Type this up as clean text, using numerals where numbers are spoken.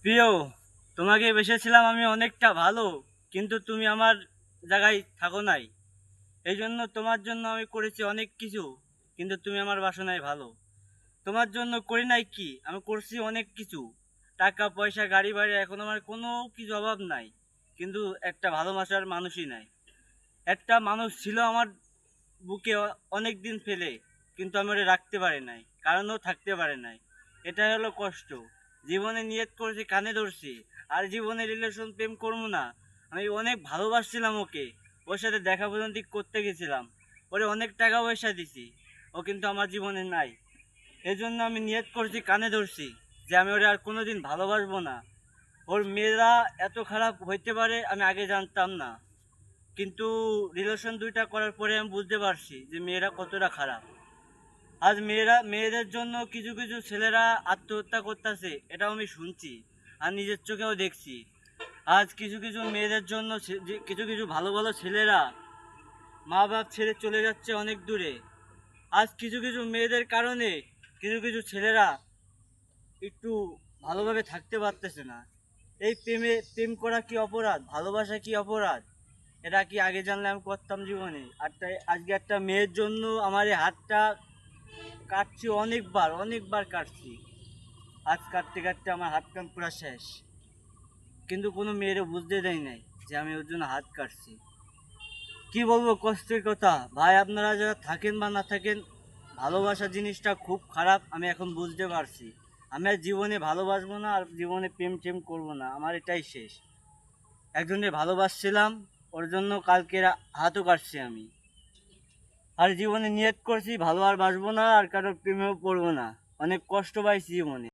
প্রিয়, তোমাকে বেসেছিলাম আমি অনেকটা ভালো, কিন্তু তুমি আমার জায়গায় থাকো নাই। এই জন্য তোমার জন্য আমি করেছি অনেক কিছু, কিন্তু তুমি আমার বাসনায় ভালো। তোমার জন্য করি নাই কি, আমি করছি অনেক কিছু। টাকা পয়সা গাড়ি বাড়ি, এখন আমার কোনো কিছু অভাব নাই, কিন্তু একটা ভালোবাসার মানুষই নাই। একটা মানুষ ছিল আমার বুকে অনেক দিন ফেলে, কিন্তু আমি ওরে রাখতে পারি নাই, কারণ ও থাকতে পারে নাই। এটাই হলো কষ্ট। জীবনে নিয়ত করেছি, কানে ধরছি, আর জীবনে রিলেশন প্রেম করবো না। আমি অনেক ভালোবাসছিলাম ওকে, ওর সাথে দেখা পর্যন্ত করতে গেছিলাম, ওরে অনেক টাকা পয়সা দিছি, ও কিন্তু আমার জীবনে নাই। এজন্য আমি নিয়ত করছি, কানে ধরছি, যে আমি ওরে আর কোনোদিন ভালোবাসবো না। ওর মেয়েরা এত খারাপ হইতে পারে আমি আগে জানতাম না, কিন্তু রিলেশন দুইটা করার পরে আমি বুঝতে পারছি যে মেয়েরা কতটা খারাপ। আজ মেয়েদের জন্য কিছু কিছু ছেলেরা আত্মহত্যা করতেছে, এটাও আমি শুনছি আর নিজের চোখেও দেখছি। আজ কিছু কিছু মেয়েদের জন্য কিছু কিছু ভালো ভালো ছেলেরা মা বাপ ছেড়ে চলে যাচ্ছে অনেক দূরে। আজ কিছু কিছু মেয়েদের কারণে কিছু কিছু ছেলেরা একটু ভালোভাবে থাকতে পারতেছে না। এই প্রেম করা কি অপরাধ? ভালোবাসা কি অপরাধ? এটা কি আগে জানলে আমি করতাম জীবনে? আর তাই আজকে একটা মেয়ের জন্য আমার এই হাতটা কাটছি, অনেকবার অনেকবার কাটছি। আজ কাটতে কাটতে আমার হাত কান পুরা শেষ, কিন্তু কোনো মেয়েরও বুঝতে দেয় নাই যে আমি ওর জন্য হাত কাটছি। কি বলবো, কষ্টের কথা ভাই। আপনারা যারা থাকেন বা না থাকেন, ভালোবাসা জিনিসটা খুব খারাপ, আমি এখন বুঝতে পারছি। আমি আর জীবনে ভালোবাসবো না, আর জীবনে প্রেম টেম করবো না, আমার এটাই শেষ। একজনের ভালোবাসছিলাম, ওর জন্য কালকে হাতও কাটছি আমি। আর জীবনে নিয়ত করছি ভালো আর বাসবো না, আর কারোর প্রেমেও পড়বো না। অনেক কষ্ট পাইছি জীবনে।